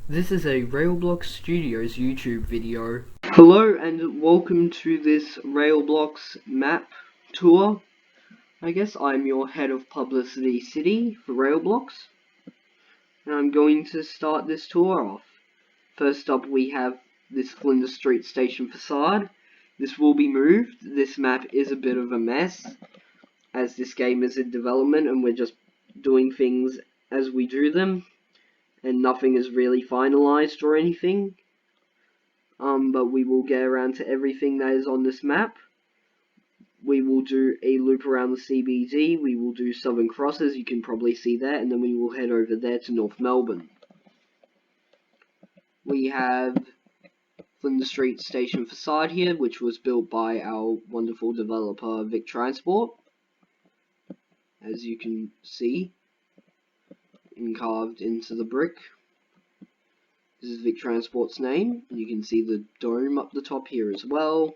This is a RailBlox Studios YouTube video. Hello and welcome to this RailBlox Map tour. I guess I'm your Head of Publicity City for RailBlox. And I'm going to start this tour off. First up we have this Flinders Street Station facade. This will be moved. This map is a bit of a mess, as this game is in development and we're just doing things as we do them. And nothing is really finalized or anything. But we will get around to everything that is on this map. We will do a loop around the CBD, we will do Southern Cross, as you can probably see there, and then we will head over there to North Melbourne. We have Flinders Street Station facade here, which was built by our wonderful developer Vic Transport, as you can see, carved into the brick. This is Vic Transport's name. You can see the dome up the top here as well.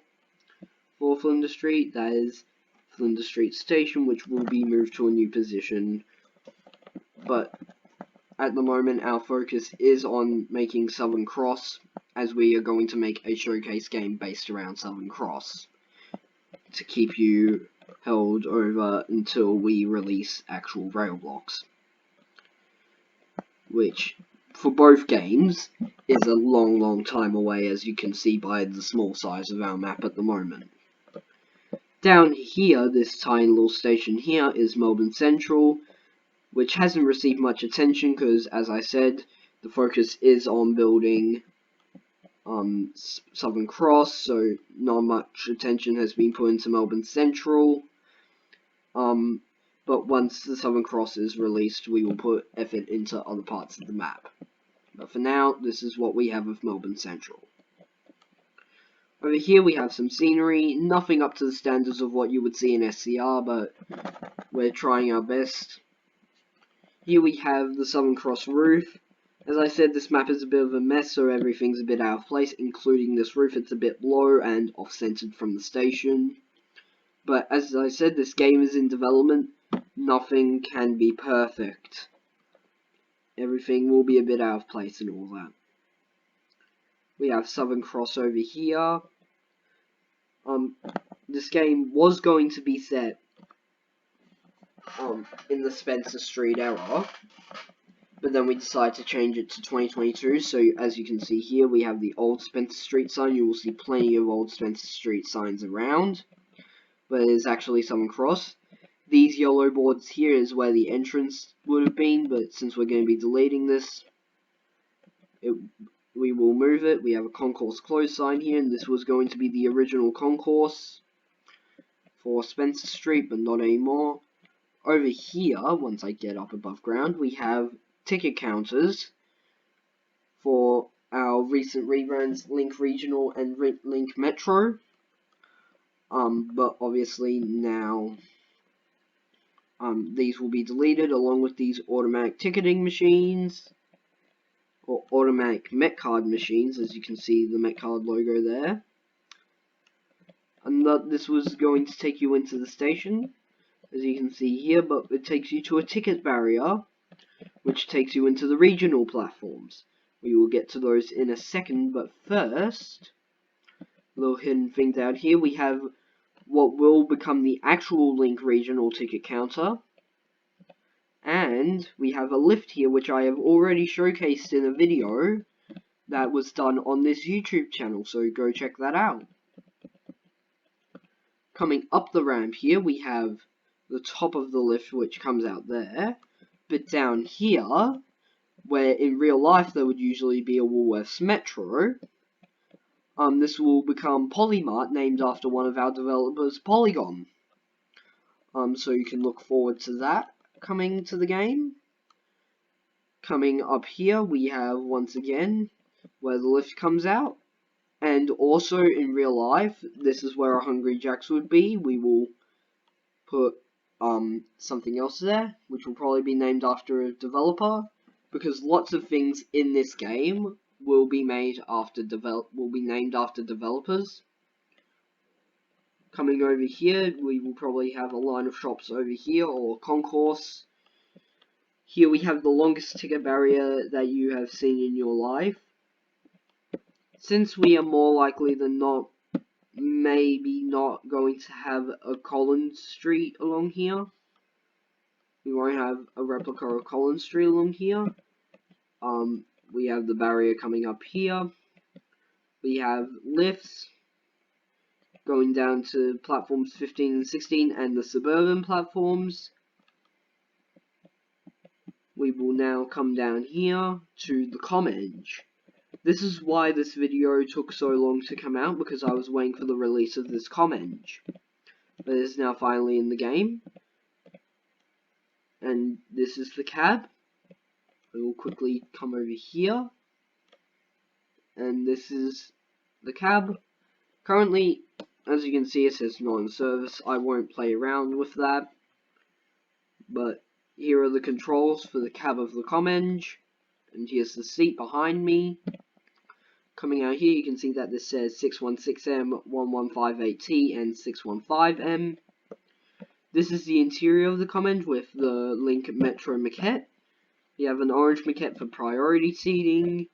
For Flinders Street, that is Flinders Street Station, which will be moved to a new position. But at the moment, our focus is on making Southern Cross, as we are going to make a showcase game based around Southern Cross to keep you held over until we release actual RailBlox, which for both games is a long time away, as you can see by the small size of our map at the moment. Down here, this tiny little station here is Melbourne Central, which hasn't received much attention because, as I said, the focus is on building Southern Cross, so not much attention has been put into Melbourne Central. But once the Southern Cross is released, we will put effort into other parts of the map. But for now, this is what we have of Melbourne Central. Over here we have some scenery, nothing up to the standards of what you would see in SCR, but we're trying our best. Here we have the Southern Cross roof. As I said, this map is a bit of a mess, so everything's a bit out of place, including this roof. It's a bit low and off-centered from the station. But as I said, this game is in development. Nothing can be perfect. Everything will be a bit out of place and all that. We have Southern Cross over here. This game was going to be set in the Spencer Street era, but then we decided to change it to 2022. So as you can see here, we have the old Spencer Street sign. You will see plenty of old Spencer Street signs around, but it is actually Southern Cross. These yellow boards here is where the entrance would have been, but since we're going to be deleting this, we will move it. We have a concourse closed sign here, and this was going to be the original concourse for Spencer Street, but not anymore. Over here, once I get up above ground, we have ticket counters for our recent rebrands, Link Regional and Link Metro. But obviously now these will be deleted, along with these automatic ticketing machines, or automatic Met Card machines, as you can see the Met Card logo there. And this was going to take you into the station, as you can see here, but it takes you to a ticket barrier, which takes you into the regional platforms. We will get to those in a second, but first, little hidden thing down here, we have what will become the actual Link Regional ticket counter. And we have a lift here, which I have already showcased in a video that was done on this YouTube channel, so go check that out. Coming up the ramp here, we have the top of the lift, which comes out there. But down here, where in real life there would usually be a Woolworths Metro, this will become Polymart, named after one of our developers, Polygon. So you can look forward to that coming to the game. Coming up here, we have, once again, where the lift comes out. And also, in real life, this is where a Hungry Jack's would be. We will put something else there, which will probably be named after a developer, because lots of things in this game will be named after developers. Coming over here, we will probably have a line of shops over here, or concourse. Here we have the longest ticket barrier that you have seen in your life. Since we are more likely than not maybe not going to have a Collins Street along here, we won't have a replica of Collins Street along here. We have the barrier coming up here. We have lifts going down to platforms 15 and 16 and the suburban platforms. We will now come down here to the Commenge. This is why this video took so long to come out, because I was waiting for the release of this Commenge. But it is now finally in the game. And this is the cab. I will quickly come over here. And this is the cab. Currently, as you can see, it says not in service. I won't play around with that. But here are the controls for the cab of the Commenge. And here's the seat behind me. Coming out here, you can see that this says 616M, 1158T, and 615M. This is the interior of the Commenge with the Link Metro maquette. You have an orange maquette for priority seating,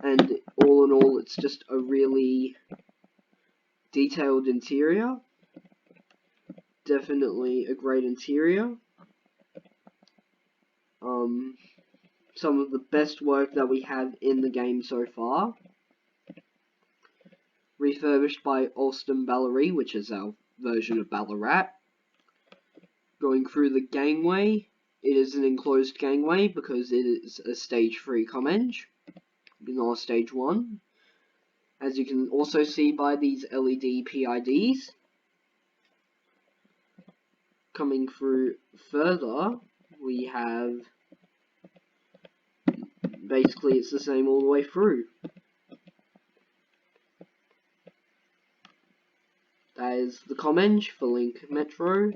and all in all, it's just a really detailed interior. Definitely a great interior. Some of the best work that we have in the game so far. Refurbished by Alston Ballery, which is our version of Ballarat. Going through the gangway. It is an enclosed gangway because it is a stage 3 Commenge, not stage 1. As you can also see by these LED PIDs. Coming through further, we have, basically it's the same all the way through. That is the Commenge for Link Metro.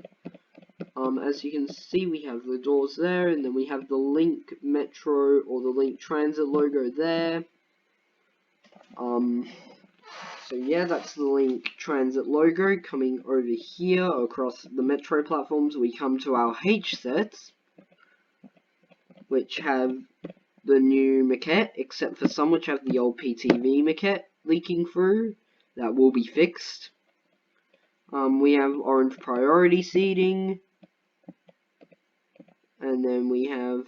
As you can see, we have the doors there, and then we have the Link Metro or the Link Transit logo there. So yeah, that's the Link Transit logo. Coming over here across the Metro platforms, we come to our H sets, which have the new maquette, except for some which have the old PTV maquette leaking through. That will be fixed. We have orange priority seating. And then we have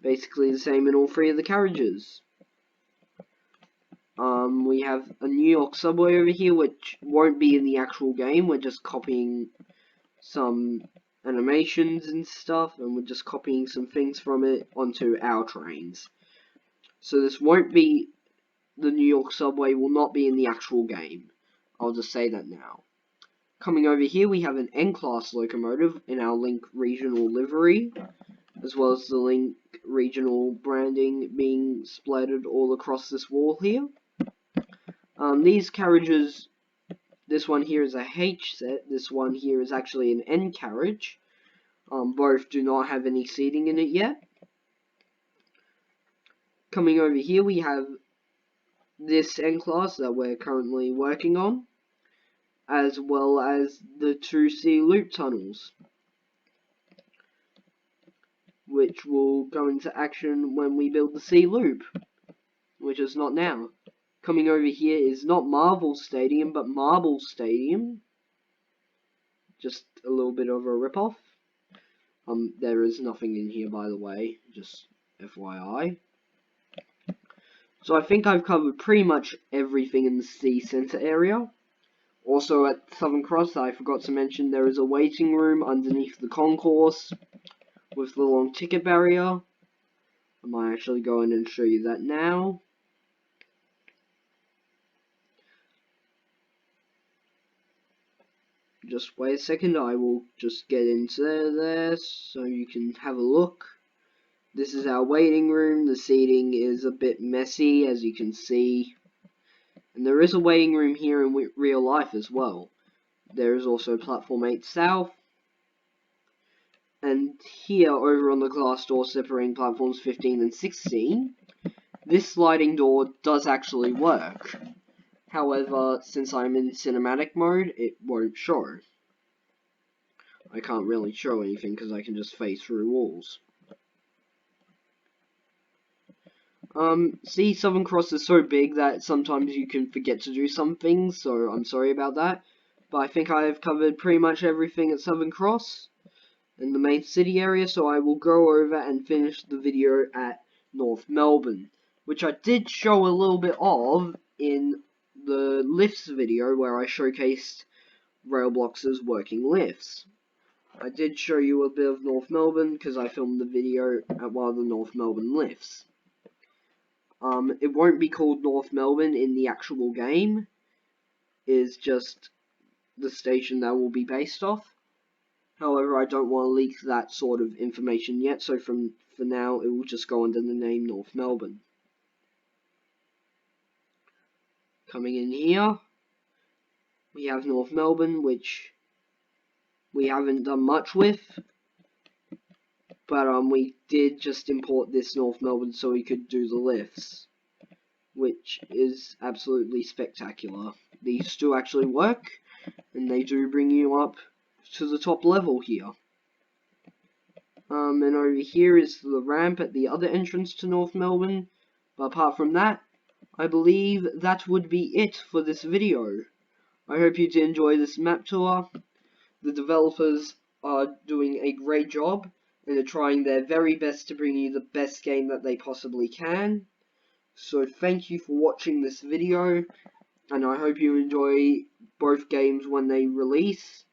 basically the same in all three of the carriages. We have a New York subway over here, which won't be in the actual game. We're just copying some animations and stuff, and we're just copying some things from it onto our trains. So this won't be, the New York subway will not be in the actual game. I'll just say that now. Coming over here, we have an N-Class locomotive in our Link Regional livery, as well as the Link Regional branding being splattered all across this wall here. These carriages, this one here is a H set, this one here is actually an N carriage. Both do not have any seating in it yet. Coming over here, we have this N-Class that we're currently working on, as well as the 2 C loop tunnels, which will go into action when we build the C loop, which is not now. Coming over here is not Marvel Stadium, but Marble Stadium. Just a little bit of a ripoff. There is nothing in here, by the way, just FYI. So I think I've covered pretty much everything in the C Centre area. Also at Southern Cross, I forgot to mention, there is a waiting room underneath the concourse with the long ticket barrier. I might actually go in and show you that now. Just wait a second, I will just get into there so you can have a look. This is our waiting room. The seating is a bit messy, as you can see. And there is a waiting room here in real life as well. There is also Platform 8 South. And here, over on the glass door separating platforms 15 and 16, this sliding door does actually work. However, since I'm in cinematic mode, it won't show. I can't really show anything because I can just phase through walls. See, Southern Cross is so big that sometimes you can forget to do some things, so I'm sorry about that. But I think I've covered pretty much everything at Southern Cross in the main city area, so I will go over and finish the video at North Melbourne, which I did show a little bit of in the lifts video where I showcased RailBlox's working lifts. I did show you a bit of North Melbourne because I filmed the video at one of the North Melbourne lifts. It won't be called North Melbourne in the actual game. It's just the station that will be based off. However, I don't want to leak that sort of information yet, so for now, it will just go under the name North Melbourne. Coming in here, we have North Melbourne, which we haven't done much with, but we did just import this North Melbourne so we could do the lifts, which is absolutely spectacular. These do actually work, and they do bring you up to the top level here. And over here is the ramp at the other entrance to North Melbourne. But apart from that, I believe that would be it for this video. I hope you did enjoy this map tour. The developers are doing a great job and are trying their very best to bring you the best game that they possibly can. So thank you for watching this video, and I hope you enjoy both games when they release.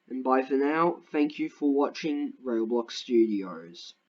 And bye for now. Thank you for watching RailBlox Studios.